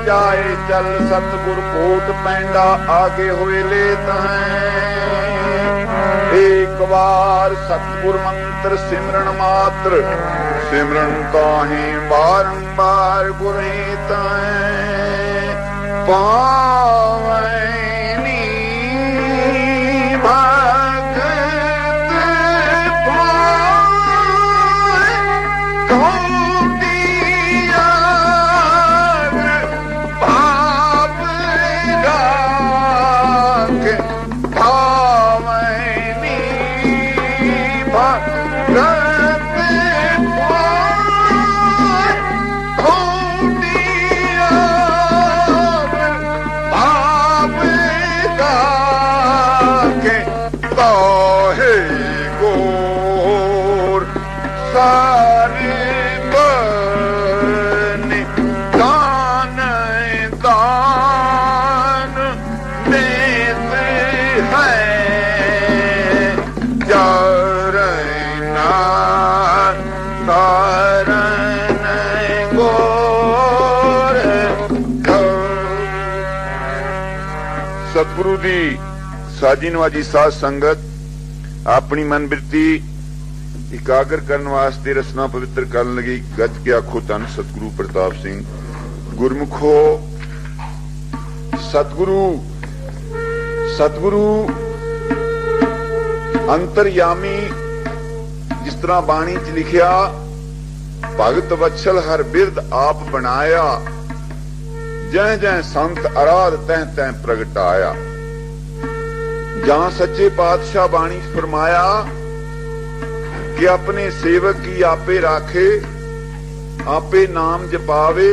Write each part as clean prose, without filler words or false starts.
जाए चल सतगुर कोट पैंडा आगे हुए लेत हैं। एक बार सतगुर मंत्र सिमरन मात्र सिमरन ताहि बारंबार गुरहित हैं। पावनी भगत सतगुरु दी साजी नवाजी साध संगत अपनी मनबिरती इकागर करने वास्ते रसना पवित्र करन लगी। गज के आखो धन सतगुरु प्रताप सिंह गुरमुखो। सतगुरु अंतरयामी जिस तरह बाणी च लिखिया भगत वत्सल हर बिरद आप बनाया जै जै संत आराध तह तह प्रगटाया। जहां सच्चे पातशाह बाणी फरमाया कि अपने सेवक की आपे राखे आपे नाम जपावे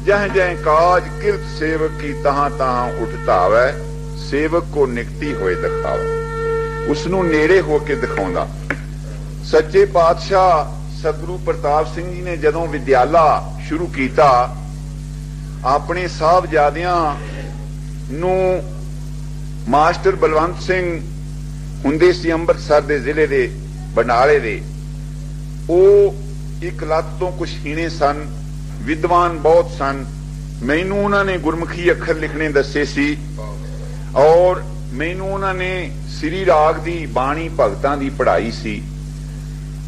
जह जह काज किरत सेवक की तहां तहां उठतावे। सेवक को निकटी होए दिखावे उसनू नेड़े होके दिखाउंदा। सच्चे पातशाह सतगुरु प्रताप सिंह जी ने जदों विद्याला शुरू कीता अपने साहबजादियां नू मास्टर बलवंत सिंह हुंदे सी अंमृतसर दे जिले दे बंडाले दे। ओ एक लत तो कुछ हीणे सन, विद्वान बहुत सन। मैनू उन्होंने गुरमुखी अखर लिखने दसे सी और मैनू उन्होंने श्री राग दी बाणी भगतां दी पढ़ाई सी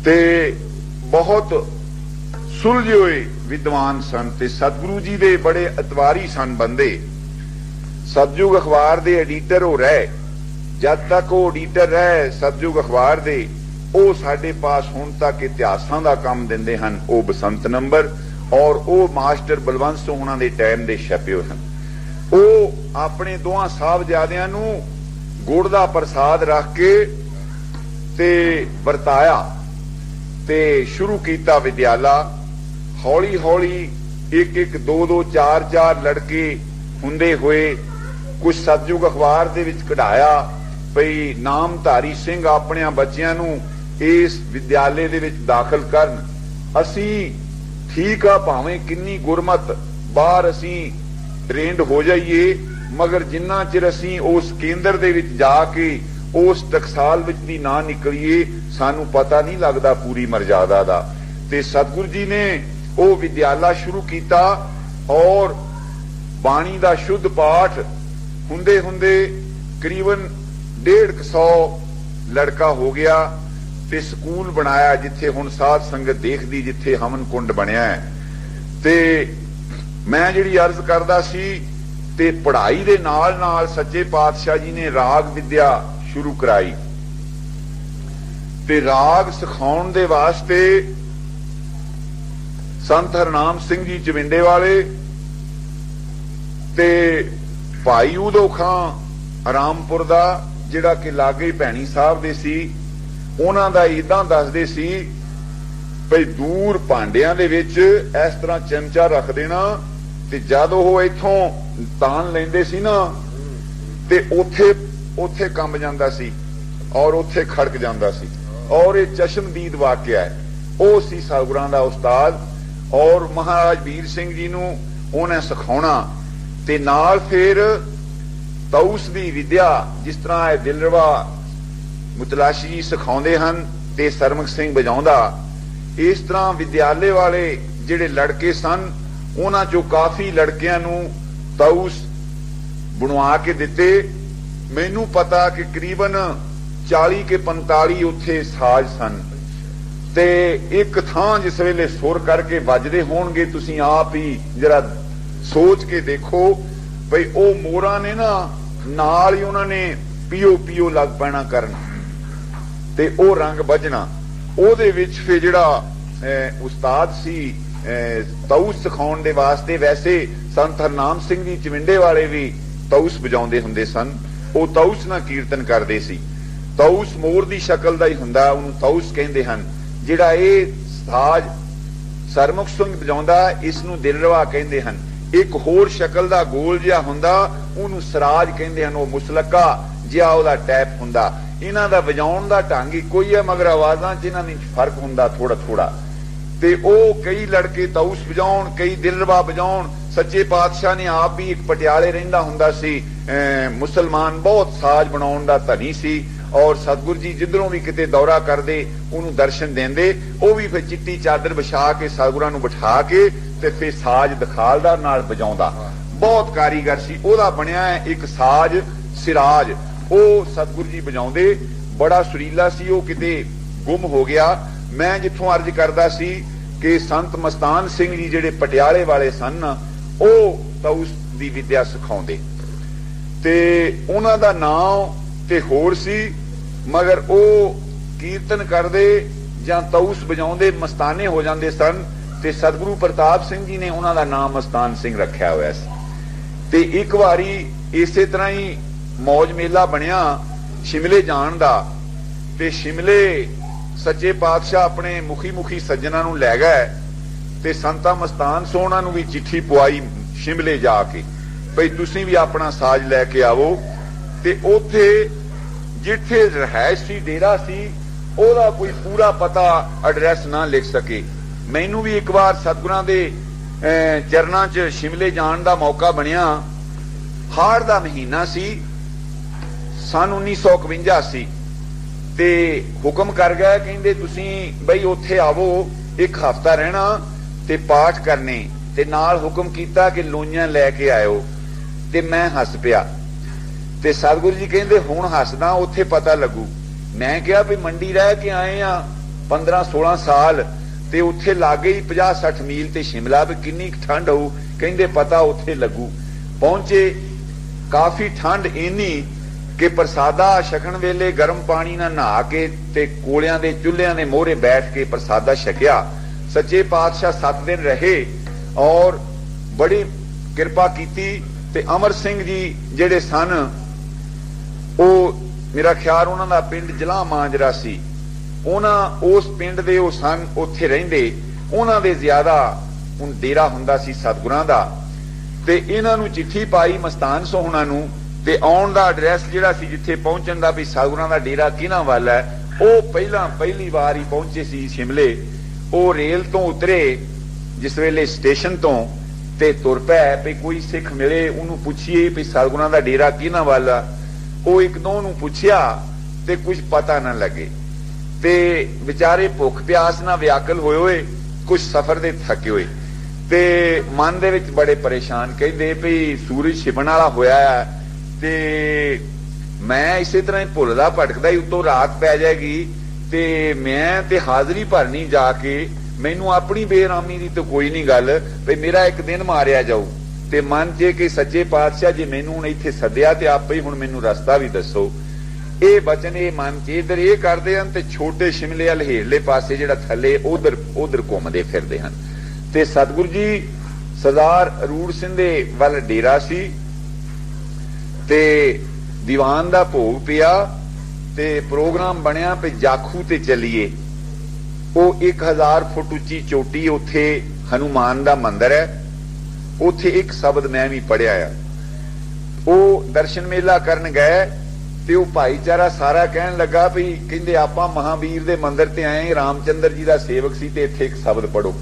ते बहुत सुलझे हुए विद्वान सन ते सतगुरु जी दे बड़े अतवारी सन बंदे। सतयुग अखबार दे एडिटर हो रहे जद तक वो एडिटर रहे सतयुग अखबार दे ओ साडे पास हुण तक इतिहासां दा काम दिंदे हन। ओ बसंत नंबर और ओ मास्टर बलवंत सिंह हुणां दे टाइम दे छपे होए हन। ओ अपने दोहां साहबजादियां नूं गुड़ दा प्रसाद रख के ते वरताया ते शुरू कीता विद्याला। हौली हौली एक एक दो दो चार चार लड़के हुंदे होए कुछ सतयुग अखबार दे विच कढाया भई नामधारी सिंह अपने बच्चियां नूं इस विद्यालय दे विच दाखल करन। असी ठीक आ भावें किन्नी गुरमत बाहर असी ट्रेंड हो जाइए मगर जिन्ना चिर असी उस केंद्र दे विच जाके उस टकसाल विच दी ना निकलीए सानू पता नहीं लगदा पूरी मर्यादा दा। ते सतगुरु जी ने वो विद्याला शुरू किया और बाणी दा शुद्ध पाठ हुंदे हुंदे करीबन 150 लड़का हो गया ते स्कूल बनाया जिथे हुण साध संगत देखदी जिथे हवन कुंड बनिया है। ते मैं जिहड़ी अर्ज करदा सी ते पढ़ाई दे नाल नाल सच्चे पातशाह जी ने राग विद्या शुरू कराई ते राग सिखाउण दे वास्ते संत हरनाम सिंह जी चविंडे वाले ते भाई उदो खां आरामपुर दा जिहड़ा कि लागे भैणी साहब दे सी उन्हां दा इदां दसदे सी भई दूर भांडियां दे विच इस तरह चमचा रख देना ते जद ओह इथों तान लैंदे सी ना ते ओथे ओथे कंब जांदा सी और ओथे खड़क जांदा सी। और ये चश्मदीद वाकिया है। ओ सी सतगुरां दा उस्ताद और महाराज वीर सिंह जी नूं उन्हें सिखाउणा ते नाल फिर तऊस दी विद्या जिस तरह दिलरवा मुतलाशी जी सिखाउंदे हन ते सरमुख सिंह बजाउंदा। इस तरह विद्यालय वाले जिहड़े लड़के सन ਉਹਨਾਂ ਚੋਂ ਕਾਫੀ ਲੜਕਿਆਂ ਨੂੰ ਤਾਊਸ ਬਣਵਾ ਕੇ ਦਿੱਤੇ। ਮੈਨੂੰ ਪਤਾ ਕਿ ਕਰੀਬਨ 40 ਕੇ 45 ਉੱਥੇ ਸਾਜ਼ ਸਨ ਤੇ ਇੱਕ ਥਾਂ ਜਿਸ ਵੇਲੇ ਸੁਰ ਕਰਕੇ ਵੱਜਦੇ ਹੋਣਗੇ, ਤੁਸੀਂ ਆਪ ਹੀ ਜਰਾ ਸੋਚ ਕੇ ਦੇਖੋ ਬਈ ਉਹ ਮੋਰਾਂ ਨੇ ਨਾ ਨਾਲ ਹੀ ਉਹਨਾਂ ਨੇ ਪੀਓ ਪੀਓ ਲੱਗ ਪੈਣਾ ਕਰਨ ਤੇ ਉਹ ਰੰਗ ਵੱਜਣਾ। ਉਹਦੇ ਵਿੱਚ ਫਿਰ ਜਿਹੜਾ ਉਸਤਾਦ ਸੀ ਤਾਊਸ ਸਿਖਾਉਣ ਦੇ ਵਾਸਤੇ, ਵੈਸੇ ਸੰਤ ਹਰਨਾਮ ਸਿੰਘ ਜੀ ਚਵਿੰਡੇ ਵਾਲੇ ਵੀ ਤਾਊਸ ਵਜਾਉਂਦੇ ਹੁੰਦੇ ਸਨ। ਉਹ ਤਾਊਸ ਨਾਲ ਕੀਰਤਨ ਕਰਦੇ ਸੀ। ਤਾਊਸ ਮੋਰ ਦੀ ਸ਼ਕਲ ਦਾ ਹੀ ਹੁੰਦਾ, ਉਹਨੂੰ ਤਾਊਸ ਕਹਿੰਦੇ ਹਨ। ਜਿਹੜਾ ਇਹ ਸਾਜ਼ ਸਰਮੁਖ ਸਿੰਘ ਵਜਾਉਂਦਾ, ਇਸ ਨੂੰ ਦਿਲਰਵਾ ਕਹਿੰਦੇ ਹਨ। ਇੱਕ ਹੋਰ ਸ਼ਕਲ ਦਾ ਗੋਲ ਜਿਹਾ ਹੁੰਦਾ, ਉਹਨੂੰ ਸਰਾਜ ਕਹਿੰਦੇ ਹਨ। ਉਹ ਮੁਸਲਕਾ ਜਿਹਾ ਉਹਦਾ ਟੈਪ ਹੁੰਦਾ। ਇਹਨਾਂ ਦਾ ਵਜਾਉਣ ਦਾ ਢੰਗ ਇੱਕੋ ਹੀ ਹੈ, ਮਗਰ ਆਵਾਜ਼ਾਂ 'ਚ ਇਹਨਾਂ ਵਿੱਚ ਫਰਕ ਹੁੰਦਾ ਥੋੜਾ ਥੋੜਾ। ਤੇ ਉਹ ਕਈ ਲੜਕੇ ਤਾਊਸ ਵਜਾਉਣ, ਕਈ ਦਿਲਰਵਾ ਵਜਾਉਣ। ਸੱਚੇ ਪਾਤਸ਼ਾਹ ਨੇ ਆਪ ਵੀ ਇੱਕ ਪਟਿਆਲੇ ਰਹਿੰਦਾ ਹੁੰਦਾ ਸੀ, ਮੁਸਲਮਾਨ, ਬਹੁਤ ਸਾਜ਼ ਬਣਾਉਣ ਦਾ ਧਨੀ ਸੀ। ਔਰ ਸਤਿਗੁਰੂ ਜੀ ਜਿੱਧਰੋਂ ਵੀ ਕਿਤੇ ਦੌਰਾ ਕਰਦੇ ਉਹਨੂੰ ਦਰਸ਼ਨ ਦਿੰਦੇ। ਉਹ ਵੀ ਫਿਰ ਚਿੱਟੀ ਚਾਦਰ ਵਿਛਾ ਕੇ ਸਤਿਗੁਰਾਂ ਨੂੰ ਬਿਠਾ ਕੇ ਤੇ ਫਿਰ ਸਾਜ਼ ਦਿਖਾਲਦਾ, ਨਾਲ ਵਜਾਉਂਦਾ। ਬਹੁਤ ਕਾਰੀਗਰ ਸੀ। ਉਹਦਾ ਬਣਿਆ ਇੱਕ ਸਾਜ਼ ਸਿਰਾਜ, ਉਹ ਸਤਿਗੁਰੂ ਜੀ ਵਜਾਉਂਦੇ। ਬੜਾ ਸੁਰੀਲਾ ਸੀ ਉਹ, ਕਿਤੇ ਗੁੰਮ ਹੋ ਗਿਆ। ਮੈਂ ਜਿੱਥੋਂ ਅਰਜ਼ ਕਰਦਾ ਸੀ ਕਿ ਸੰਤ ਮਸਤਾਨ ਸਿੰਘ ਜੀ ਜਿਹੜੇ ਪਟਿਆਲੇ ਵਾਲੇ ਸਨ, ਉਹ ਤਾਊਸ ਦੀ ਵਿਦਿਆ ਸਿਖਾਉਂਦੇ ਤੇ ਉਹਨਾਂ ਦਾ ਨਾਮ ਤੇ ਹੋਰ ਸੀ, ਮਗਰ ਉਹ ਕੀਰਤਨ ਕਰਦੇ ਜਾਂ ਤਾਊਸ ਵਜਾਉਂਦੇ ਮਸਤਾਨੇ ਹੋ ਜਾਂਦੇ ਸਨ। ਤੇ ਸਤਿਗੁਰੂ ਪ੍ਰਤਾਪ ਸਿੰਘ ਜੀ ਨੇ ਉਹਨਾਂ ਦਾ ਨਾਮ ਮਸਤਾਨ ਸਿੰਘ ਰੱਖਿਆ ਹੋਇਆ ਸੀ। ਤੇ ਇੱਕ ਵਾਰੀ ਇਸੇ ਤਰ੍ਹਾਂ ਹੀ ਮੌਜ ਮੇਲਾ ਬਣਿਆ ਸ਼ਿਮਲੇ ਜਾਣ ਦਾ, ਤੇ ਸ਼ਿਮਲੇ ਸੱਚੇ ਪਾਤਸ਼ਾਹ ਆਪਣੇ ਮੁਖੀ ਸੱਜਣਾ ਨੂੰ ਲੈ ਗਏ ਤੇ ਸੰਤਾ ਮਸਤਾਨ ਸੋਹਣਾ ਨੂੰ ਵੀ ਚਿੱਠੀ ਪਵਾਈ ਸ਼ਿਮਲੇ ਜਾ ਕੇ, ਭਈ ਤੁਸੀਂ ਵੀ ਆਪਣਾ ਸਾਜ਼ ਲੈ ਕੇ ਆਵੋ। ਤੇ ਉੱਥੇ ਜਿੱਥੇ ਰਹਿائش ਸੀ, ਡੇਰਾ ਸੀ, ਉਹਦਾ ਕੋਈ ਪੂਰਾ ਪਤਾ ਐਡਰੈਸ ਨਾ ਲਿਖ ਸਕੇ। ਮੈਨੂੰ ਵੀ ਇੱਕ ਵਾਰ ਸਤਿਗੁਰਾਂ ਦੇ ਚਰਨਾਂ 'ਚ ਸ਼ਿਮਲੇ ਜਾਣ ਦਾ ਮੌਕਾ ਬਣਿਆ। ਹਾੜ ਦਾ ਮਹੀਨਾ ਸੀ, ਸਨ 1951 ਸੀ। ਤੇ ਹੁਕਮ ਕਰ ਗਏ, ਕਹਿੰਦੇ ਤੁਸੀਂ ਬਈ ਉੱਥੇ ਆਵੋ, ਇੱਕ ਹਫ਼ਤਾ ਰਹਿਣਾ ਤੇ ਪਾਠ ਕਰਨੇ, ਤੇ ਨਾਲ ਹੁਕਮ ਕੀਤਾ ਕਿ ਲੋਈਆਂ ਲੈ ਕੇ ਆਇਓ। ਤੇ ਮੈਂ ਹੱਸ ਪਿਆ ਤੇ ਸਤਿਗੁਰੂ ਜੀ ਕਹਿੰਦੇ ਹੁਣ ਹੱਸਦਾ, ਉੱਥੇ ਪਤਾ ਲੱਗੂ। ਮੈਂ ਕਿਹਾ ਵੀ ਮੰਡੀ ਰਹਿ ਕੇ ਆਏ ਆ 15-16 ਸਾਲ ਤੇ ਉੱਥੇ ਲਾਗੇ ਹੀ 50-60 ਮੀਲ ਤੇ ਸ਼ਿਮਲਾ, ਵੀ ਕਿੰਨੀ ਠੰਡ ਹੋਊ। ਕਹਿੰਦੇ ਪਤਾ ਉੱਥੇ ਲੱਗੂ। ਪਹੁੰਚੇ, ਕਾਫੀ ਠੰਡ ਇੰਨੀ ਕਿ ਪ੍ਰਸਾਦਾ ਛਕਣ ਵੇਲੇ ਗਰਮ ਪਾਣੀ ਨਾਲ ਨਹਾ ਕੇ ਤੇ ਕੋਲਿਆਂ ਦੇ ਚੁੱਲ੍ਹਿਆਂ ਦੇ ਮੋਹਰੇ ਬੈਠ ਕੇ ਪ੍ਰਸਾਦਾ ਛਕਿਆ। ਸੱਚੇ ਪਾਤਸ਼ਾਹ 7 ਦਿਨ ਰਹੇ ਔਰ ਬੜੀ ਕਿਰਪਾ ਕੀਤੀ। ਤੇ ਅਮਰ ਸਿੰਘ ਜੀ ਜਿਹੜੇ ਸਨ, ਉਹ ਮੇਰਾ ਖਿਆਲ ਉਹਨਾਂ ਦਾ ਪਿੰਡ ਜਲਾਹ ਮਾਂਜਰਾ ਸੀ। ਉਹਨਾਂ ਉਸ ਪਿੰਡ ਦੇ ਉਹ ਸਨ, ਉੱਥੇ ਰਹਿੰਦੇ। ਉਹਨਾਂ ਦੇ ਜ਼ਿਆਦਾ ਹੁਣ ਡੇਰਾ ਹੁੰਦਾ ਸੀ ਸਤਿਗੁਰਾਂ ਦਾ। ਤੇ ਇਹਨਾਂ ਨੂੰ ਚਿੱਠੀ ਪਾਈ ਮਸਤਾਨ ਸੋਹਣਾ ਨੂੰ, ਤੇ ਆਉਣ ਦਾ ਐਡਰੈਸ ਜਿਹੜਾ ਸੀ, ਜਿੱਥੇ ਪਹੁੰਚਣ ਦਾ ਵੀ ਸਤਿਗੁਰਾਂ ਦਾ ਡੇਰਾ ਕਿਹਨਾਂ ਵੱਲ ਹੈ। ਉਹ ਪਹਿਲੀ ਵਾਰ ਹੀ ਪਹੁੰਚੇ ਸੀ ਸ਼ਿਮਲੇ। ਉਹ ਰੇਲ ਤੋਂ ਉਤਰੇ ਜਿਸ ਵੇਲੇ ਸਟੇਸ਼ਨ ਤੋਂ, ਤੇ ਤੁਰ ਪਏ ਵੀ ਕੋਈ ਸਿੱਖ ਮਿਲੇ ਉਹਨੂੰ ਪੁੱਛੀਏ ਵੀ ਸਤਿਗੁਰਾਂ ਦਾ ਡੇਰਾ ਕਿਹਨਾਂ ਵੱਲ ਆ। ਉਹ ਇੱਕ ਦੋ ਨੂੰ ਪੁੱਛਿਆ ਤੇ ਕੁਝ ਪਤਾ ਨਾ ਲੱਗੇ, ਤੇ ਵਿਚਾਰੇ ਭੁੱਖ ਪਿਆਸ ਨਾਲ ਵਿਆਕਲ ਹੋਏ ਹੋਏ, ਕੁਝ ਸਫ਼ਰ ਦੇ ਥੱਕੇ ਹੋਏ, ਤੇ ਮਨ ਦੇ ਵਿੱਚ ਬੜੇ ਪਰੇਸ਼ਾਨ। ਕਹਿੰਦੇ ਵੀ ਸੂਰਜ ਛਿਪਣ ਵਾਲਾ ਹੋਇਆ ਹੈ ਤੇ ਮੈਂ ਇਸੇ ਤਰ੍ਹਾਂ ਹੀ ਭੁੱਲਦਾ ਭਟਕਦਾ ਹੀ, ਉੱਤੋਂ ਰਾਤ ਪੈ ਜਾਏਗੀ ਤੇ ਮੈਂ ਤੇ ਹਾਜ਼ਰੀ ਭਰਨੀ ਜਾ ਕੇ। ਮੈਨੂੰ ਆਪਣੀ ਬੇਰਾਮੀ ਦੀ ਤਾਂ ਕੋਈ ਨਹੀਂ ਗੱਲ, ਵੀ ਮੇਰਾ ਇੱਕ ਦਿਨ ਮਾਰਿਆ ਜਾਊ। ਤੇ ਮਨ ਜੇ ਕਿ ਸੱਚੇ ਪਾਤਸ਼ਾਹ ਜੇ ਮੈਨੂੰ ਹੁਣ ਇੱਥੇ ਸੱਦਿਆ ਤੇ ਆਪੇ ਹੀ ਹੁਣ ਮੈਨੂੰ ਰਸਤਾ ਵੀ ਦੱਸੋ। ਇਹ ਬਚਨ ਇਹ ਮਨ ਚ ਇਧਰ ਇਹ ਕਰਦੇ ਹਨ, ਤੇ ਛੋਟੇ ਸ਼ਿਮਲੇ ਵਾਲੇ ਹੇਠਲੇ ਪਾਸੇ ਜਿਹੜਾ ਥੱਲੇ ਉਧਰ ਘੁੰਮਦੇ ਫਿਰਦੇ ਹਨ। ਤੇ ਸਤਿਗੁਰੂ ਜੀ ਸਰਦਾਰ ਅਰੂੜ ਸਿੰਘ ਦੇ ਵੱਲ ਡੇਰਾ ਸੀ, ਤੇ ਦੀਵਾਨ ਦਾ ਭੋਗ ਪਿਆ, ਤੇ ਪ੍ਰੋਗਰਾਮ ਬਣਿਆ ਵੀ ਜਾਖੂ ਤੇ ਚੱਲੀਏ। ਉਹ 1000 ਫੁੱਟ ਉੱਚੀ ਚੋਟੀ, ਉੱਥੇ ਹਨੂਮਾਨ ਦਾ ਮੰਦਿਰ ਹੈ। ਉੱਥੇ ਇੱਕ ਸ਼ਬਦ ਮੈਂ ਵੀ ਪੜਿਆ ਆ। ਉਹ ਦਰਸ਼ਨ ਮੇਲਾ ਕਰਨ ਗਏ ਤੇ ਉਹ ਭਾਈਚਾਰਾ ਸਾਰਾ ਕਹਿਣ ਲੱਗਾ ਵੀ ਕਹਿੰਦੇ ਆਪਾਂ ਮਹਾਵੀਰ ਦੇ ਮੰਦਿਰ ਤੇ ਆਏ, ਰਾਮਚੰਦਰ ਜੀ ਦਾ ਸੇਵਕ ਸੀ, ਤੇ ਇੱਥੇ ਇੱਕ ਸ਼ਬਦ ਪੜੋ।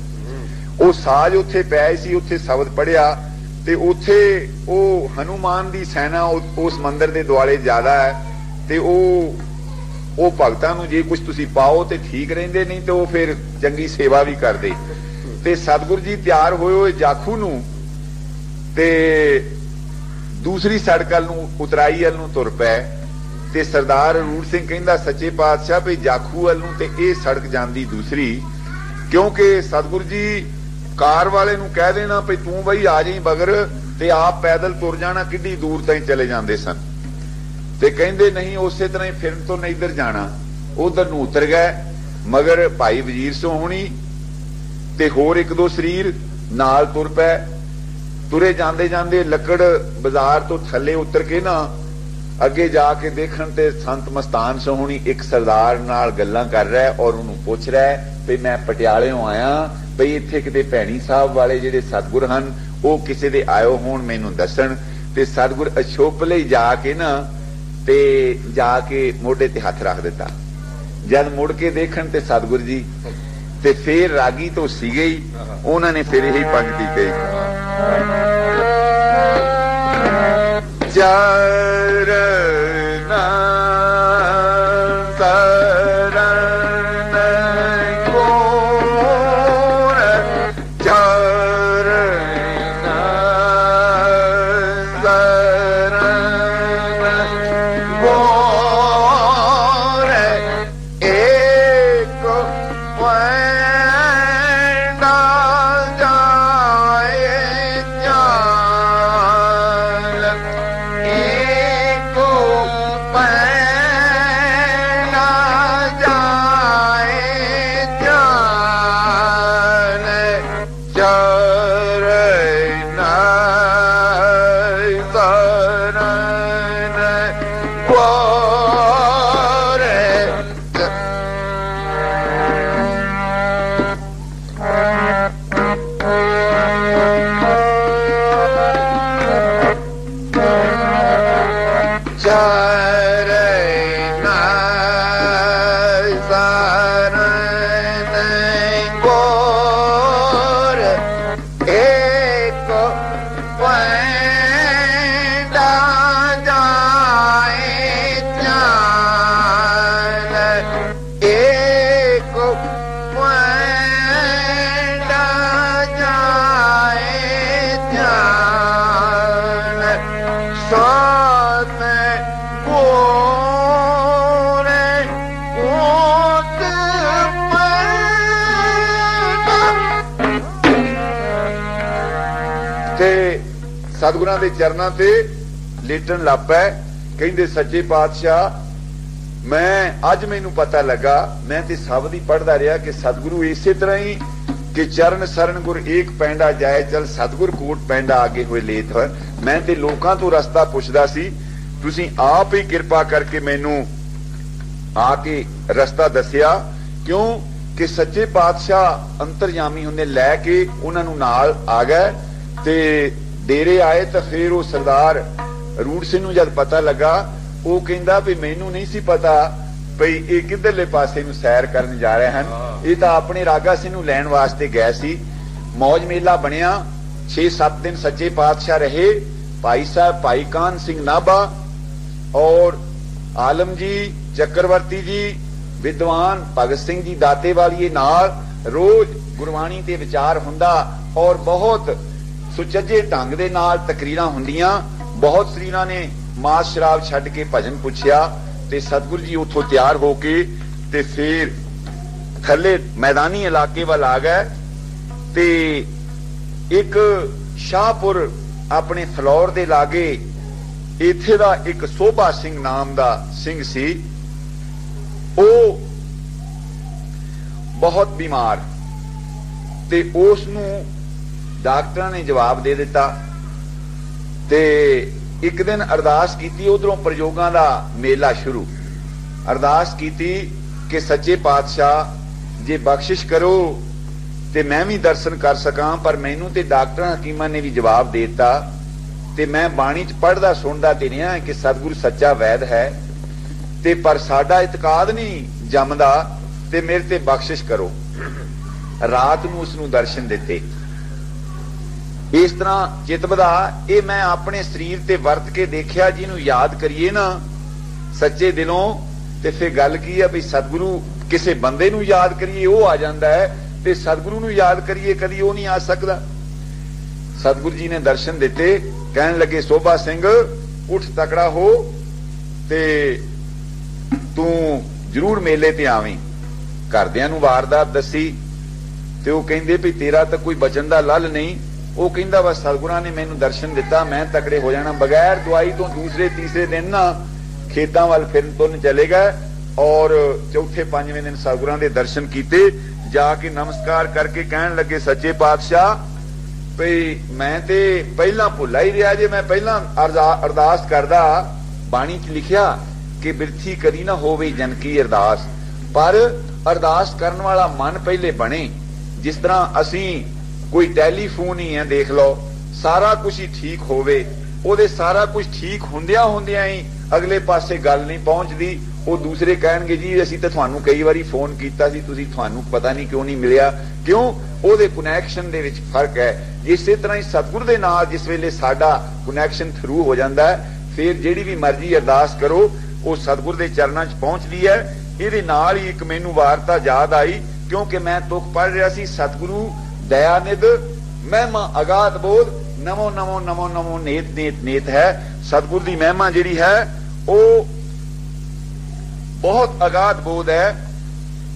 ਉਹ ਸਾਜ਼ ਉੱਥੇ ਪਏ ਸੀ, ਉੱਥੇ ਸ਼ਬਦ ਪੜਿਆ, ਤੇ ਉੱਥੇ ਉਹ ਹਨੂਮਾਨ ਦੀ ਸੈਨਾ ਉਸ ਮੰਦਿਰ ਦੇ ਦੁਆਲੇ ਜ਼ਿਆਦਾ ਹੈ। ਤੇ ਉਹ ਭਗਤਾਂ ਨੂੰ ਜੇ ਕੁਝ ਤੁਸੀਂ ਪਾਓ ਤੇ ਠੀਕ ਰਹਿੰਦੇ, ਨਹੀਂ ਤੇ ਉਹ ਫਿਰ ਚੰਗੀ ਸੇਵਾ ਵੀ ਕਰਦੇ। ਤੇ ਸਤਿਗੁਰੂ ਜੀ ਤਿਆਰ ਹੋਏ ਹੋਏ ਜਾਖੂ ਨੂੰ ਤੇ ਦੂਸਰੀ ਸੜਕ ਵੱਲ ਨੂੰ ਉਤਰਾਈ ਵੱਲ ਨੂੰ ਤੁਰ ਪਏ। ਤੇ ਸਰਦਾਰ ਰੂੜ ਸਿੰਘ ਕਹਿੰਦਾ ਸੱਚੇ ਪਾਤਸ਼ਾਹ ਵੀ ਜਾਖੂ ਵੱਲ ਨੂੰ ਤੇ ਇਹ ਸੜਕ ਜਾਂਦੀ ਦੂਸਰੀ, ਕਿਉਂਕਿ ਸਤਿਗੁਰੂ ਜੀ ਕਾਰ ਵਾਲੇ ਨੂੰ ਕਹਿ ਦੇਣਾ ਵੀ ਤੂੰ ਬਈ ਆ ਜਾਈ ਬਗਰ ਤੇ ਆਪ ਪੈਦਲ ਤੁਰ ਜਾਣਾ, ਕਿੱਡੀ ਦੂਰ ਤਾਈਂ ਚਲੇ ਜਾਂਦੇ ਸਨ। ਤੇ ਕਹਿੰਦੇ ਨਹੀਂ ਉਸੇ ਤਰ੍ਹਾਂ ਹੀ ਫਿਰਨ ਤੋਂ ਨਹੀਂ ਇੱਧਰ ਜਾਣਾ, ਉਧਰ ਨੂੰ ਉਤਰ ਗਏ। ਮਗਰ ਭਾਈ ਵਜ਼ੀਰ ਸਿੰਘ ਹੋਣੀ ਤੇ ਹੋਰ ਇੱਕ ਦੋ ਸਰੀਰ ਨਾਲ ਤੁਰ ਪਏ। ਤੁਰੇ ਜਾਂਦੇ ਜਾਂਦੇ ਲੱਕੜ ਬਾਜ਼ਾਰ ਤੋਂ ਥੱਲੇ ਉਤਰ ਕੇ ਨਾ ਅੱਗੇ ਜਾ ਕੇ ਦੇਖਣ ਤੇ ਸੰਤ ਮਸਤਾਨ ਸੋਹਣੀ ਇੱਕ ਸਰਦਾਰ ਨਾਲ ਗੱਲਾਂ ਕਰ ਰਿਹਾ ਔਰ ਉਹਨੂੰ ਪੁੱਛ ਰਿਹਾ ਵੀ ਮੈਂ ਪਟਿਆਲਿਓਂ ਆਇਆ, ਬਈ ਇੱਥੇ ਕਿਤੇ ਭੈਣੀ ਸਾਹਿਬ ਵਾਲੇ ਜਿਹੜੇ ਸਤਿਗੁਰ ਹਨ ਉਹ ਕਿਸੇ ਦੇ ਆਇਓ ਹੋਣ ਮੈਨੂੰ ਦੱਸਣ। ਤੇ ਸਤਿਗੁਰ ਅਛੋਪ ਲਈ ਜਾ ਕੇ ਨਾ ਤੇ ਜਾ ਕੇ ਮੋਢੇ ਤੇ ਹੱਥ ਰੱਖ ਦਿੱਤਾ। ਜਦ ਮੁੜ ਕੇ ਦੇਖਣ ਤੇ ਸਤਿਗੁਰ ਜੀ ਤੇ ਫੇਰ ਰਾਗੀ ਤੋਂ ਸੀਗੇ ਹੀ, ਉਹਨਾਂ ਨੇ ਫਿਰ ਇਹੀ ਪੰਕਤੀ ਕਹੀ, ਚਰਨਾ ਸਰਨ ਕੋਰ, ਚਰਨਾ ਸਰਨ ਕੋਰ, ਏਕ ਪੈਂਡਾ ਜਾਏ ਚਾਲ, ਏਕੋ ਪੈਂਡਾ ਜਾਏ ਚਾਲ, ਚਰਨਾ ਸਰਨ ਕੋਰ। ਚਰਨਾ ਸਰਨ ਕੋਰ, ਏਕ ਪੈਂਡਾ ਜਾਏ ਚਾਲ, ਏਕ ਪੈਂਡਾ ਜਾਏ ਚਾਲ, ਸਾਤ ਗੋਰੇ ਕੋਟ ਪੈਂਡਾ। ਤੇ ਸਤਿਗੁਰਾਂ ਦੇ ਚਰਨਾਂ ਤੇ ਲੇਟਣ ਲੱਗ ਪਏ। ਕਹਿੰਦੇ ਸੱਚੇ ਪਾਤਸ਼ਾਹ ਮੈਂ ਅੱਜ ਮੈਨੂੰ ਪਤਾ ਲੱਗਾ, ਮੈਂ ਤੇ ਸ਼ਬਦ ਹੀ ਪੜ੍ਹਦਾ ਰਿਹਾ ਕਿ ਸਤਿਗੁਰੂ ਇਸੇ ਤਰ੍ਹਾਂ ਹੀ ਕਿ ਚਰਨ ਸਰਨ ਗੁਰ ਏਕ ਪੈਂਡਾ ਜਾਏ ਚਲ, ਸਤਿਗੁਰ ਕੋਟ ਪੈਂਡਾ ਆਗੇ ਹੋਏ ਲੇਤ ਹੋਏ। ਮੈਂ ਤੇ ਲੋਕਾਂ ਤੋਂ ਰਸਤਾ ਪੁੱਛਦਾ ਸੀ, ਤੁਸੀਂ ਆਪ ਹੀ ਕਿਰਪਾ ਕਰਕੇ ਮੈਨੂੰ ਆ ਕੇ ਰਸਤਾ ਦੱਸਿਆ। ਕਿਉਂ ਕਿ ਸੱਚੇ ਪਾਤਸ਼ਾਹ ਅੰਤਰਜਾਮੀ ਹੁੰਦੇ ਲੈ ਕੇ ਉਹਨਾਂ ਨੂੰ ਨਾਲ ਆ ਗਏ। ਤੇ ਡੇਰੇ ਆਏ ਤਾਂ ਫਿਰ ਉਹ ਸਰਦਾਰ ਰੂੜ ਸਿੰਘ ਨੂੰ ਜਦ ਪਤਾ ਲੱਗਾ, ਉਹ ਕਹਿੰਦਾ ਵੀ ਮੈਨੂੰ ਨਹੀਂ ਸੀ ਪਤਾ ਭਈ ਇਹ ਕਿੱਧਰਲੇ ਪਾਸੇ ਨੂੰ ਸੈਰ ਕਰਨ ਜਾ ਰਹੇ ਹਨ, ਇਹ ਤਾਂ ਆਪਣੇ ਰਾਗਾ ਸਿੰਘ ਨੂੰ ਲੈਣ ਵਾਸਤੇ ਗਏ ਸੀ। ਮੌਜ ਮੇਲਾ ਬਣਿਆ, 6-7 ਦਿਨ ਸੱਚੇ ਪਾਤਸ਼ਾਹ ਰਹੇ। ਭਾਈ ਸਾਹਿਬ ਭਾਈ ਕਾਨ ਸਿੰਘ ਨਾਭਾ ਔਰ ਆਲਮ ਜੀ ਚੱਕਰਵਰਤੀ ਜੀ, ਵਿਦਵਾਨ ਭਗਤ ਸਿੰਘ ਜੀ ਦਾਤੇ ਵਾਲੀਏ ਨਾਲ ਰੋਜ਼ ਗੁਰਬਾਣੀ ਤੇ ਵਿਚਾਰ ਹੁੰਦਾ ਔਰ ਬਹੁਤ ਸੁਚੱਜੇ ਢੰਗ ਦੇ ਨਾਲ ਤਕਰੀਰਾਂ ਹੁੰਦੀਆਂ। ਬਹੁਤ ਸਰੀਰਾਂ ਨੇ ਮਾਸ ਸ਼ਰਾਬ ਛੱਡ ਕੇ ਭਜਨ ਪੁੱਛਿਆ ਤੇ ਸਤਿਗੁਰੂ ਜੀ ਉੱਥੋਂ ਤਿਆਰ ਹੋ ਕੇ ਤੇ ਫਿਰ ਥੱਲੇ ਮੈਦਾਨੀ ਇਲਾਕੇ ਵੱਲ ਆ ਗਏ। ਤੇ ਇੱਕ ਸ਼ਾਹਪੁਰ ਆਪਣੇ ਫਲੌਰ ਦੇ ਲਾਗੇ ਇੱਥੇ ਦਾ ਇੱਕ ਸੋਭਾ ਸਿੰਘ ਨਾਮ ਦਾ ਸਿੰਘ ਸੀ, ਉਹ ਬਹੁਤ ਬਿਮਾਰ, ਤੇ ਉਸ ਨੂੰ ਡਾਕਟਰਾਂ ਨੇ ਜਵਾਬ ਦੇ ਦਿੱਤਾ। ਤੇ ਇੱਕ ਦਿਨ ਅਰਦਾਸ ਕੀਤੀ, ਉਧਰੋਂ ਪ੍ਰਯੋਗਾਂ ਦਾ ਮੇਲਾ ਸ਼ੁਰੂ। ਅਰਦਾਸ ਕੀਤੀ ਕਿ ਸੱਚੇ ਪਾਤਸ਼ਾਹ ਜੇ ਬਖਸ਼ਿਸ਼ ਕਰੋ ਤੇ ਮੈਂ ਵੀ ਦਰਸ਼ਨ ਕਰ ਸਕਾਂ, ਪਰ ਮੈਨੂੰ ਤੇ ਡਾਕਟਰਾਂ ਹਕੀਮਾਂ ਨੇ ਵੀ ਜਵਾਬ ਦੇ ਦਿੱਤਾ ਤੇ ਮੈਂ ਬਾਣੀ ਚ ਪੜ੍ਹਦਾ ਸੁਣਦਾ ਤੇ ਰਿਹਾ ਕਿ ਸਤਿਗੁਰੂ ਸੱਚਾ ਵੈਦ ਹੈ, ਤੇ ਪਰ ਸਾਡਾ ਇਤਕਾਦ ਨਹੀਂ ਜੰਮਦਾ ਤੇ ਮੇਰੇ ਤੇ ਬਖਸ਼ਿਸ਼ ਕਰੋ। ਰਾਤ ਨੂੰ ਉਸ ਨੂੰ ਦਰਸ਼ਨ ਦਿੱਤੇ। ਇਸ ਤਰ੍ਹਾਂ ਚਿਤ ਵਧਾ, ਇਹ ਮੈਂ ਆਪਣੇ ਸਰੀਰ ਤੇ ਵਰਤ ਕੇ ਦੇਖਿਆ। ਜਿਹਨੂੰ ਯਾਦ ਕਰੀਏ ਨਾ ਸੱਚੇ ਦਿਲੋਂ ਤੇ ਫਿਰ ਗੱਲ ਕੀ ਹੈ ਵੀ ਸਤਿਗੁਰੂ ਕਿਸੇ ਬੰਦੇ ਨੂੰ ਯਾਦ ਕਰੀਏ ਉਹ ਆ ਜਾਂਦਾ ਹੈ, ਤੇ ਸਤਿਗੁਰੂ ਨੂੰ ਯਾਦ ਕਰੀਏ, ਕਦੀ ਉਹ ਨਹੀਂ ਆ ਸਕਦਾ। ਸਤਿਗੁਰੂ ਜੀ ਨੇ ਦਰਸ਼ਨ ਦਿੱਤੇ, ਕਹਿਣ ਲੱਗੇ ਸੋਭਾ ਸਿੰਘ ਉੱਠ ਤਕੜਾ ਹੋ ਤੇ ਤੂੰ ਜ਼ਰੂਰ ਮੇਲੇ ਤੇ ਆਵੀਂ। ਘਰਦਿਆਂ ਨੂੰ ਵਾਰਦਾਤ ਦੱਸੀ ਤੇ ਉਹ ਕਹਿੰਦੇ ਵੀ ਤੇਰਾ ਤਾਂ ਕੋਈ ਬਚਨ ਦਾ ਲੱਲ ਨਹੀਂ। ਉਹ ਕਹਿੰਦਾ ਬਸ ਸਤਿਗੁਰਾਂ ਨੇ ਮੈਨੂੰ ਦਰਸ਼ਨ ਦਿੱਤਾ, ਮੈਂ ਤਕੜੇ ਹੋ ਜਾਣਾ। ਬਗੈਰ ਦਵਾਈ ਤੋਂ ਦੂਸਰੇ ਤੀਸਰੇ ਦਿਨ ਨਾ ਖੇਤਾਂ ਵੱਲ ਫਿਰਨ ਤੁਰਨ ਚਲੇ ਗਏ ਔਰ ਚੌਥੇ ਪੰਜਵੇਂ ਦਿਨ ਸਤਿਗੁਰਾਂ ਦੇ ਦਰਸ਼ਨ ਕੀਤੇ। ਜਾ ਕੇ ਨਮਸਕਾਰ ਕਰਕੇ ਕਹਿਣ ਲੱਗੇ ਸੱਚੇ ਪਾਤਸ਼ਾਹ ਭਈ ਮੈਂ ਤੇ ਪਹਿਲਾਂ ਭੁੱਲਾ ਹੀ ਰਿਹਾ ਜੇ, ਮੈਂ ਪਹਿਲਾਂ ਅਰਦਾਸ ਕਰਦਾ, ਬਾਣੀ 'ਚ ਲਿਖਿਆ ਕਿ ਬਿਰਥੀ ਕਦੀ ਨਾ ਹੋਵੇ ਜਨ ਕੀ ਅਰਦਾਸ, ਪਰ ਅਰਦਾਸ ਕਰਨ ਵਾਲਾ ਮਨ ਪਹਿਲੇ ਬਣੇ। ਜਿਸ ਤਰ੍ਹਾਂ ਅਸੀਂ ਕੋਈ ਟੈਲੀਫੋਨ ਹੀ ਹੈ, ਦੇਖ ਲਓ, ਸਾਰਾ ਕੁਝ ਹੀ ਠੀਕ ਹੋਵੇ, ਉਹਦੇ ਸਾਰਾ ਕੁਝ ਠੀਕ ਹੁੰਦਿਆਂ ਹੀ ਅਗਲੇ ਪਾਸੇ ਗੱਲ ਨਹੀਂ ਪਹੁੰਚਦੀ। ਉਹ ਦੂਸਰੇ ਕਹਿਣਗੇ ਜੀ ਅਸੀਂ ਤਾਂ ਤੁਹਾਨੂੰ ਕਈ ਵਾਰੀ ਫੋਨ ਕੀਤਾ ਸੀ, ਤੁਹਾਨੂੰ ਪਤਾ ਨਹੀਂ ਕਿਉਂ ਨਹੀਂ ਮਿਲਿਆ। ਕਿਉਂ? ਉਹਦੇ ਕੁਨੈਕਸ਼ਨ ਦੇ ਵਿੱਚ ਫਰਕ ਹੈ। ਇਸੇ ਤਰ੍ਹਾਂ ਹੀ ਸਤਿਗੁਰ ਦੇ ਨਾਲ ਜਿਸ ਵੇਲੇ ਸਾਡਾ ਕੁਨੈਕਸ਼ਨ ਥਰੂ ਹੋ ਜਾਂਦਾ ਹੈ, ਫਿਰ ਜਿਹੜੀ ਵੀ ਮਰਜ਼ੀ ਅਰਦਾਸ ਕਰੋ ਉਹ ਸਤਿਗੁਰ ਦੇ ਚਰਨਾਂ 'ਚ ਪਹੁੰਚਦੀ ਹੈ। ਇਹਦੇ ਨਾਲ ਹੀ ਇੱਕ ਮੈਨੂੰ ਵਾਰਤਾ ਯਾਦ ਆਈ, ਕਿਉਂਕਿ ਮੈਂ ਤੁਕ ਪੜ੍ਹ ਰਿਹਾ ਸੀ, ਸਤਿਗੁਰੂ ਦਇਆਨਿਧ ਮਹਿਮਾ ਅਗਾਧ ਬੋਧ, ਨਮੋ ਨਮੋ ਨਮੋ ਨਮੋ ਨੇਤ ਨੇਤ ਨੇਤ ਹੈ। ਸਤਿਗੁਰ ਦੀ ਮਹਿਮਾ ਜਿਹੜੀ ਹੈ ਉਹ ਬਹੁਤ ਅਗਾਧ ਬੋਧ ਹੈ।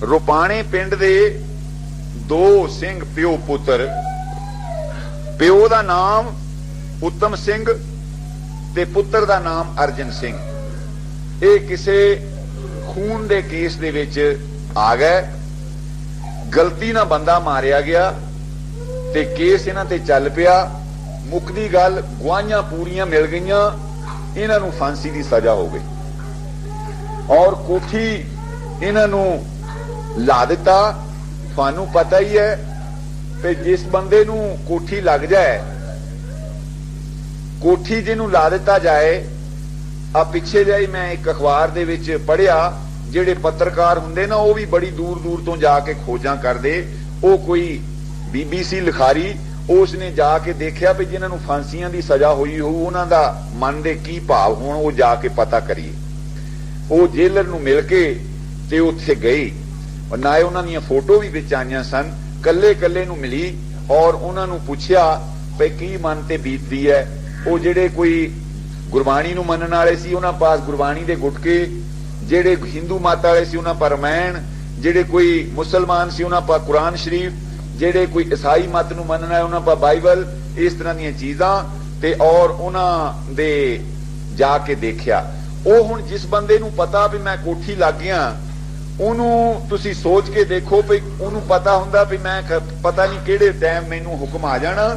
ਰੁਪਾਣੇ ਪਿੰਡ ਦੇ ਦੋ ਸਿੰਘ ਪਿਓ ਪੁੱਤਰ, ਪਿਓ ਦਾ ਨਾਮ ਉੱਤਮ ਸਿੰਘ ਤੇ ਪੁੱਤਰ ਦਾ ਨਾਮ ਅਰਜਨ ਸਿੰਘ। ਇਹ ਕਿਸੇ ਖੂਨ ਦੇ ਕੇਸ ਦੇ ਵਿੱਚ ਆ ਗਏ, ਗਲਤੀ ਨਾਲ ਬੰਦਾ ਮਾਰਿਆ ਗਿਆ ਤੇ ਕੇਸ ਇਹਨਾਂ ਤੇ ਚੱਲ ਪਿਆ। ਮੁੱਕਦੀ ਗੱਲ, ਗਵਾਹੀਆਂ ਪੂਰੀਆਂ ਮਿਲ ਗਈਆਂ, ਇਹਨਾਂ ਨੂੰ ਫਾਂਸੀ ਦੀ ਸਜ਼ਾ ਹੋ ਗਈ ਔਰ ਕੋਠੀ ਇਹਨਾਂ ਨੂੰ ਲਾ ਦਿੱਤਾ। ਤੁਹਾਨੂੰ ਪਤਾ ਹੀ ਹੈ ਕਿ ਜਿਸ ਬੰਦੇ ਨੂੰ ਕੋਠੀ ਲੱਗ ਜਾਏ, ਕੋਠੀ ਜਿਹਨੂੰ ਲਾ ਦਿੱਤਾ ਜਾਏ, ਆ ਪਿੱਛੇ ਜਾਈ ਮੈਂ ਇੱਕ ਅਖਬਾਰ ਦੇ ਵਿੱਚ ਪੜ੍ਹਿਆ, ਜਿਹੜੇ ਪੱਤਰਕਾਰ ਹੁੰਦੇ ਨਾ ਉਹ ਵੀ ਬੜੀ ਦੂਰ ਦੂਰ ਤੋਂ ਜਾ ਕੇ ਖੋਜਾਂ ਕਰਦੇ। ਉਹ ਕੋਈ BBC ਲਿਖਾਰੀ, ਉਸ ਨੇ ਜਾ ਕੇ ਦੇਖਿਆ ਵੀ ਜਿਨ੍ਹਾਂ ਨੂੰ ਫਾਂਸੀਆਂ ਦੀ ਸਜ਼ਾ ਹੋਈ ਹੋਊ ਉਹਨਾਂ ਦਾ ਮਨ ਦੇ ਕੀ ਭਾਵ ਹੋਣ, ਉਹ ਜਾ ਕੇ ਪਤਾ ਕਰੀਏ। ਉਹ ਜੇਲਰ ਨੂੰ ਮਿਲ ਕੇ ਤੇ ਉੱਥੇ ਗਈ, ਨਾ ਉਹਨਾਂ ਦੀਆਂ ਫੋਟੋ ਵੀ ਵਿੱਚ ਆਈਆਂ ਸਨ, ਕੱਲੇ ਕੱਲੇ ਨੂੰ ਮਿਲੀ ਔਰ ਉਹਨਾਂ ਨੂੰ ਪੁੱਛਿਆ ਵੀ ਕੀ ਮਨ ਤੇ ਬੀਤਦੀ ਹੈ। ਉਹ ਜਿਹੜੇ ਕੋਈ ਗੁਰਬਾਣੀ ਨੂੰ ਮੰਨਣ ਵਾਲੇ ਸੀ ਉਹਨਾਂ ਪਾਸ ਗੁਰਬਾਣੀ ਦੇ ਗੁਟਕੇ, ਜਿਹੜੇ ਹਿੰਦੂ ਮਤ ਵਾਲੇ ਸੀ ਉਹਨਾਂ ਪਰ ਰਾਮਾਇਣ, ਜਿਹੜੇ ਕੋਈ ਮੁਸਲਮਾਨ ਸੀ ਉਹਨਾਂ ਪਰ ਕੁਰਾਨ ਸ਼ਰੀਫ, ਜਿਹੜੇ ਕੋਈ ਈਸਾਈ ਮਤ ਨੂੰ ਮੰਨਣ ਵਾਲੇ ਉਹਨਾਂ ਪਰ ਬਾਈਬਲ, ਇਸ ਤਰ੍ਹਾਂ ਦੀਆਂ ਚੀਜ਼ਾਂ। ਤੇ ਔਰ ਉਹਨਾਂ ਦੇ ਜਾ ਕੇ ਦੇਖਿਆ। ਉਹ ਹੁਣ ਜਿਸ ਬੰਦੇ ਨੂੰ ਪਤਾ ਵੀ ਮੈਂ ਕੋਠੀ ਲੱਗ ਗਿਆ, ਉਹਨੂੰ ਤੁਸੀਂ ਸੋਚ ਕੇ ਦੇਖੋ ਵੀ ਉਹਨੂੰ ਪਤਾ ਹੁੰਦਾ ਵੀ ਮੈਂ ਪਤਾ ਨਹੀਂ ਕਿਹੜੇ ਟਾਈਮ ਮੈਨੂੰ ਹੁਕਮ ਆ ਜਾਣਾ।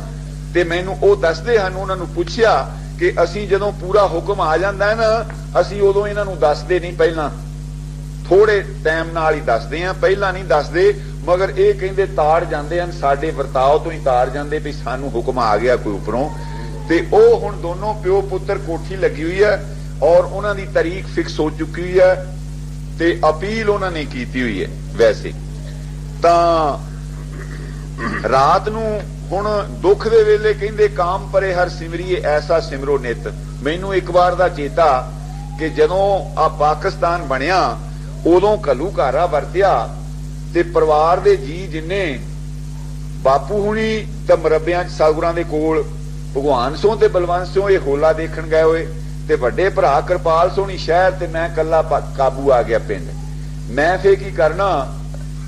ਤੇ ਮੈਨੂੰ ਉਹ ਦੱਸਦੇ ਹਨ, ਉਹਨਾਂ ਨੂੰ ਪੁੱਛਿਆ ਕਿ ਅਸੀਂ ਜਦੋਂ ਪੂਰਾ ਹੁਕਮ ਆ ਜਾਂਦਾ ਹੈ ਨਾ, ਅਸੀਂ ਉਦੋਂ ਇਹਨਾਂ ਨੂੰ ਦੱਸਦੇ ਨਹੀਂ, ਪਹਿਲਾਂ ਥੋੜੇ ਟਾਈਮ ਨਾਲ ਹੀ ਦੱਸਦੇ ਆ, ਪਹਿਲਾਂ ਨਹੀਂ ਦੱਸਦੇ। ਮਗਰ ਇਹ ਕਹਿੰਦੇ ਤਾੜ ਜਾਂਦੇ ਹਨ, ਸਾਡੇ ਵਰਤਾਓ ਤੋਂ ਹੀ ਤਾੜ ਜਾਂਦੇ ਵੀ ਸਾਨੂੰ ਹੁਕਮ ਆ ਗਿਆ ਕੋਈ ਉੱਪਰੋਂ। ਤੇ ਉਹ ਹੁਣ ਦੋਨੋਂ ਪਿਓ ਪੁੱਤਰ ਕੋਠੀ ਲੱਗੀ ਹੋਈ ਹੈ ਔਰ ਉਹਨਾਂ ਦੀ ਤਾਰੀਖ ਫਿਕਸ ਹੋ ਚੁੱਕੀ ਹੋਈ ਹੈ ਤੇ ਅਪੀਲ ਉਹਨਾਂ ਨੇ ਕੀਤੀ ਹੋਈ ਹੈ। ਵੈਸੇ ਤਾਂ ਰਾਤ ਨੂੰ ਹੁਣ ਦੁੱਖ ਦੇ ਵੇਲੇ ਕਹਿੰਦੇ ਕਾਮ ਪਰੇ ਹਰ ਸਿਮਰੀਏ ਐਸਾ ਸਿਮਰੋ ਨਿਤ। ਮੈਨੂੰ ਇੱਕ ਵਾਰ ਦਾ ਚੇਤਾ ਕਿ ਜਦੋਂ ਆ ਪਾਕਿਸਤਾਨ ਬਣਿਆ ਉਦੋਂ ਘੱਲੂਘਾਰਾ ਵਰਤਿਆ ਤੇ ਪਰਿਵਾਰ ਦੇ ਜੀ ਜਿੰਨੇ ਬਾਪੂ ਹੁਣੀ ਤਾਂ ਮਰੱਬਿਆਂ 'ਚ ਸਤਿਗੁਰਾਂ ਦੇ ਕੋਲ ਭਗਵਾਨ ਸੋਂ ਤੇ ਬਲਵੰਤ ਸਿੰਘ ਇਹ ਹੋਲਾ ਦੇਖਣ ਗਏ ਹੋਏ ਤੇ ਵੱਡੇ ਭਰਾ ਕਿਰਪਾਲ ਸੋਹਣੀ ਸ਼ਹਿਰ ਤੇ ਮੈਂ ਕੱਲਾ ਕਾਬੂ ਆ ਗਿਆ ਪਿੰਡ। ਮੈਂ ਫੇਰ ਕੀ ਕਰਨਾ,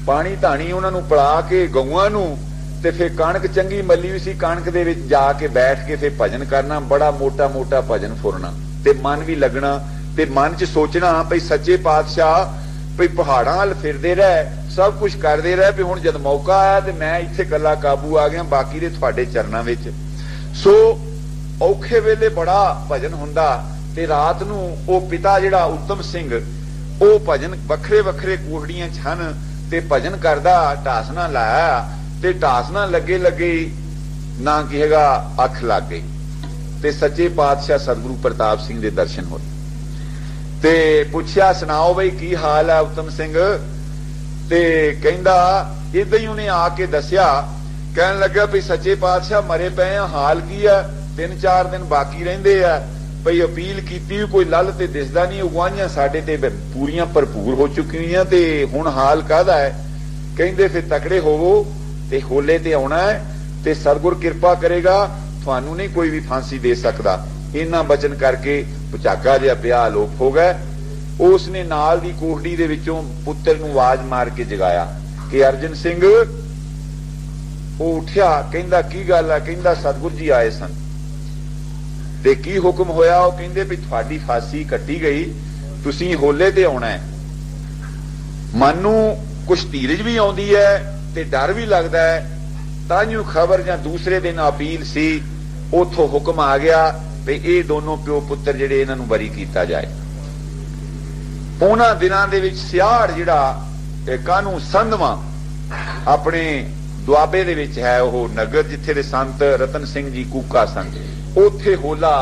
ਪਾਣੀ ਧਾਣੀ ਉਹਨਾਂ ਨੂੰ ਪਿਲਾ ਕੇ ਗਊਆਂ ਨੂੰ ਤੇ ਫੇਰ ਕਣਕ ਚੰਗੀ ਮੱਲੀ ਵੀ ਸੀ, ਕਣਕ ਦੇ ਵਿੱਚ ਜਾ ਕੇ ਬੈਠ ਕੇ ਫੇਰ ਭਜਨ ਕਰਨਾ, ਬੜਾ ਮੋਟਾ ਮੋਟਾ ਭਜਨ ਫੁਰਨਾ ਤੇ ਮਨ ਵੀ ਲੱਗਣਾ ਤੇ ਮਨ 'ਚ ਸੋਚਣਾ ਭਈ ਸੱਚੇ ਪਾਤਸ਼ਾਹ ਭਈ ਪਹਾੜਾਂ ਵੱਲ ਫਿਰਦੇ ਰਹਿ, ਸਭ ਕੁਝ ਕਰਦੇ ਰਹਿ, ਵੀ ਹੁਣ ਜਦ ਮੌਕਾ ਆਇਆ ਤੇ ਮੈਂ ਇੱਥੇ ਕੱਲਾ ਕਾਬੂ ਆ ਗਿਆ, ਬਾਕੀ ਦੇ ਤੁਹਾਡੇ ਚਰਨਾਂ ਵਿੱਚ। ਸੋ ਔਖੇ ਵੇਲੇ ਬੜਾ ਭਜਨ ਹੁੰਦਾ ਤੇ ਰਾਤ ਨੂੰ ਉਹ ਪਿਤਾ ਜਿਹੜਾ ਉੱਤਮ ਸਿੰਘ ਉਹ ਭਜਨ ਵੱਖਰੇ ਵੱਖਰੇ ਕੋਹੜੀਆਂ 'ਚ ਹਨ ਤੇ ਭਜਨ ਕਰਦਾ, ਢਾਸਨਾ ਲਾਇਆ ਤੇ ਢਾਸਨਾ ਲੱਗੇ ਲੱਗੇ ਨਾ ਕੀ ਹੈਗਾ ਅੱਖ ਲੱਗ ਗਈ ਤੇ ਸੱਚੇ ਪਾਤਸ਼ਾਹ ਸਤਿਗੁਰੂ ਪ੍ਰਤਾਪ ਸਿੰਘ ਦੇ ਦਰਸ਼ਨ ਹੋਏ ਤੇ ਪੁੱਛਿਆ ਸੁਣਾਓ ਬਈ ਕੀ ਹਾਲ ਹੈ ਉੱਤਮ ਸਿੰਘ। ਤੇ ਕਹਿੰਦਾ ਇਦਾਂ ਹੀ ਉਹਨੇ ਆ ਕੇ ਦੱਸਿਆ, ਕਹਿਣ ਲੱਗਾ ਵੀ ਸੱਚੇ ਪਾਤਸ਼ਾਹ ਮਰੇ ਪਏ ਆ, ਹਾਲ ਕੀ ਆ, 3-4 ਦਿਨ ਬਾਕੀ ਰਹਿੰਦੇ ਆ, ਭਈ ਅਪੀਲ ਕੀਤੀ ਕੋਈ ਲੱਲ ਤੇ ਦਿਸਦਾ ਨਹੀਂ, ਉਗਵਾਈਆਂ ਸਾਡੇ ਤੇ ਪੂਰੀਆਂ ਭਰਪੂਰ ਹੋ ਚੁੱਕੀਆਂ ਤੇ ਹੁਣ ਹਾਲ ਕਾਹਦਾ ਹੈ। ਕਹਿੰਦੇ ਫਿਰ ਤਕੜੇ ਹੋਵੋ ਤੇ ਹੋਲੇ ਤੇ ਆਉਣਾ ਹੈ ਤੇ ਸਤਿਗੁਰ ਕਿਰਪਾ ਕਰੇਗਾ, ਤੁਹਾਨੂੰ ਨਹੀਂ ਕੋਈ ਵੀ ਫਾਂਸੀ ਦੇ ਸਕਦਾ। ਇਹਨਾਂ ਬਚਨ ਕਰਕੇ ਪੁਚਾਕਾ ਜਿਹਾ ਪਿਆ, ਅਲੋਪ ਹੋ ਗਿਆ। ਉਸ ਨੇ ਨਾਲ ਦੀ ਕੋਠੜੀ ਦੇ ਵਿੱਚੋਂ ਪੁੱਤਰ ਨੂੰ ਆਵਾਜ਼ ਮਾਰ ਕੇ ਜਗਾਇਆ ਕਿ ਅਰਜਨ ਸਿੰਘ। ਉਹ ਉੱਠਿਆ, ਕਹਿੰਦਾ ਕੀ ਗੱਲ ਆ? ਕਹਿੰਦਾ ਸਤਿਗੁਰ ਜੀ ਆਏ ਸਨ। ਤੇ ਕੀ ਹੁਕਮ ਹੋਇਆ? ਉਹ ਕਹਿੰਦੇ ਵੀ ਤੁਹਾਡੀ ਫਾਂਸੀ ਕੱਟੀ ਗਈ, ਤੁਸੀਂ ਹੋਲੇ ਤੇ ਆਉਣਾ ਹੈ। ਮਨ ਨੂੰ ਕੁਛ ਧੀਰਜ ਵੀ ਆਉਂਦੀ ਹੈ ਤੇ ਡਰ ਵੀ ਲੱਗਦਾ ਹੈ। ਤਾਂਹੀਓ ਖਬਰ ਜਾਂ ਦੂਸਰੇ ਦਿਨ ਅਪੀਲ ਸੀ, ਉਥੋਂ ਹੁਕਮ ਆ ਗਿਆ ਵੀ ਇਹ ਦੋਨੋਂ ਪਿਓ ਪੁੱਤਰ ਜਿਹੜੇ ਇਹਨਾਂ ਨੂੰ ਬਰੀ ਕੀਤਾ ਜਾਏ। ਉਹਨਾਂ ਦਿਨਾਂ ਦੇ ਵਿੱਚ ਸਿਆੜ ਜਿਹੜਾ ਕਾਨੂੰ ਸੰਧਵਾਂ ਆਪਣੇ ਦੁਆਬੇ ਦੇ ਵਿੱਚ ਹੈ, ਉਹ ਨਗਰ ਜਿੱਥੇ ਦੇ ਸੰਤ ਰਤਨ ਸਿੰਘ ਜੀ ਕੂਕਾ ਸਨ, ਉੱਥੇ ਹੋਲਾ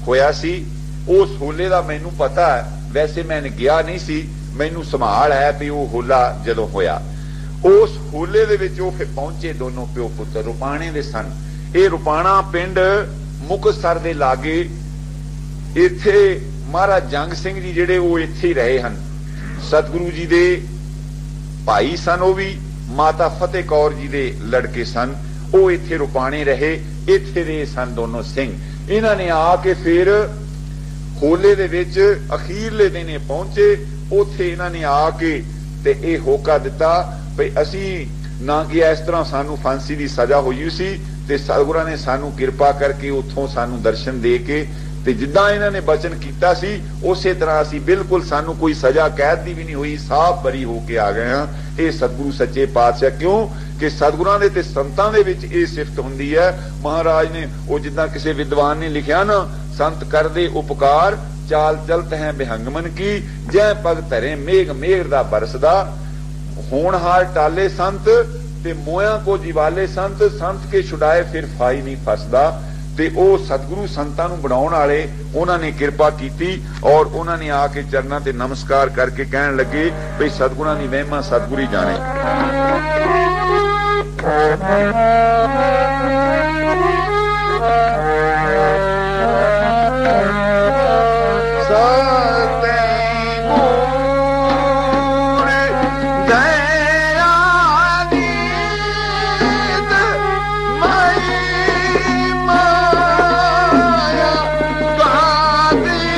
ਹੋਇਆ ਸੀ। ਉਸ ਹੋਲੇ ਦਾ ਮੈਨੂੰ ਪਤਾ ਹੈ, ਵੈਸੇ ਮੈਂ ਗਿਆ ਨਹੀਂ ਸੀ, ਮੈਨੂੰ ਸੰਭਾਲ ਹੈ ਵੀ ਉਹ ਹੋਲਾ ਜਦੋਂ ਹੋਇਆ, ਉਸ ਹੋਲੇ ਦੇ ਵਿੱਚ ਉਹ ਫਿਰ ਪਹੁੰਚੇ ਦੋਨੋਂ ਪਿਓ ਪੁੱਤਰ। ਰੁਪਾਣੇ ਦੇ ਸਨ। ਇਹ ਰੁਪਾਣਾ ਪਿੰਡ ਮੁਕਤਸਰ ਦੇ ਲਾਗੇ। ਇੱਥੇ ਮਹਾਰਾਜ ਜੰਗ ਸਿੰਘ ਜੀ ਜਿਹੜੇ ਉਹ ਇੱਥੇ ਹੀ ਰਹੇ ਹਨ। ਸਤਿਗੁਰੂ ਜੀ ਦੇ ਭਾਈ ਸਨ, ਉਹ ਵੀ ਮਾਤਾ ਫਤਿਹ ਕੌਰ ਜੀ ਦੇ ਲੜਕੇ ਸਨ। ਉਹ ਇੱਥੇ ਰੁਪਾਣੇ ਰਹੇ, ਇੱਥੇ ਦੇ ਸਨ ਦੋਨੋਂ ਸਿੰਘ। ਇਹਨਾਂ ਨੇ ਆ ਕੇ ਫਿਰ ਹੋਲੇ ਦੇ ਵਿੱਚ ਅਖੀਰਲੇ ਦਿਨ ਪਹੁੰਚੇ। ਉੱਥੇ ਇਹਨਾਂ ਨੇ ਆ ਕੇ ਤੇ ਇਹ ਹੋਕਾ ਦਿੱਤਾ ਵੀ ਅਸੀਂ ਨਾ ਕਿ ਇਸ ਤਰ੍ਹਾਂ ਸਾਨੂੰ ਫਾਂਸੀ ਦੀ ਸਜ਼ਾ ਹੋਈ ਸੀ ਤੇ ਸਤਿਗੁਰਾਂ ਨੇ ਸਾਨੂੰ ਕਿਰਪਾ ਕਰਕੇ ਉੱਥੋਂ ਸਾਨੂੰ ਦਰਸ਼ਨ ਦੇ ਕੇ ਤੇ ਜਿੱਦਾਂ ਇਹਨਾਂ ਨੇ ਬਚਨ ਕੀਤਾ ਸੀ ਉਸੇ ਤਰ੍ਹਾਂ ਅਸੀਂ ਬਿਲਕੁਲ, ਸਾਨੂੰ ਕੋਈ ਸਜ਼ਾ ਕੈਦ ਦੀ ਵੀ ਨਹੀਂ ਹੋਈ, ਸਾਫ਼ ਬਰੀ ਹੋ ਕੇ ਆ ਗਏ ਹਾਂ। ਇਹ ਸਤਿਗੁਰੂ ਸੱਚੇ ਪਾਤਸ਼ਾਹ, ਕਿਉਂ ਕਿ ਸਤਿਗੁਰਾਂ ਦੇ ਤੇ ਸੰਤਾਂ ਦੇ ਵਿੱਚ ਇਹ ਸਿਫਤ ਹੁੰਦੀ ਹੈ। ਮਹਾਰਾਜ ਨੇ ਉਹ ਜਿੱਦਾਂ ਕਿਸੇ ਵਿਦਵਾਨ ਨੇ ਲਿਖਿਆ ਨਾ, ਸੰਤ ਕਰਦੇ ਉਪਕਾਰ ਚਾਲ ਚਲਤ ਹੈ ਬਿਹੰਗਮਨ ਕੀ, ਜੈ ਪਗ ਧਰੇ ਮੇਘ ਮੇਘ ਦਾ ਬਰਸਦਾ। ਹੋਣਹਾਰ ਟਾਲੇ ਸੰਤ ਤੇ ਮੋਇਆਂ ਕੋ ਜਿਵਾਲੇ ਸੰਤ, ਸੰਤ ਕੇ ਛੁਡਾਏ ਫਿਰ ਫਾਈ ਨਹੀਂ ਫਸਦਾ। ਤੇ ਉਹ ਸਤਿਗੁਰੂ ਸੰਤਾਂ ਨੂੰ ਬਣਾਉਣ ਵਾਲੇ, ਉਹਨਾਂ ਨੇ ਕਿਰਪਾ ਕੀਤੀ ਔਰ ਉਹਨਾਂ ਨੇ ਆ ਕੇ ਚਰਨਾਂ ਤੇ ਨਮਸਕਾਰ ਕਰਕੇ ਕਹਿਣ ਲੱਗੇ ਵੀ ਸਤਿਗੁਰਾਂ ਦੀ ਮਹਿਮਾ ਸਤਿਗੁਰੂ ਜਾਣੇ। Bye.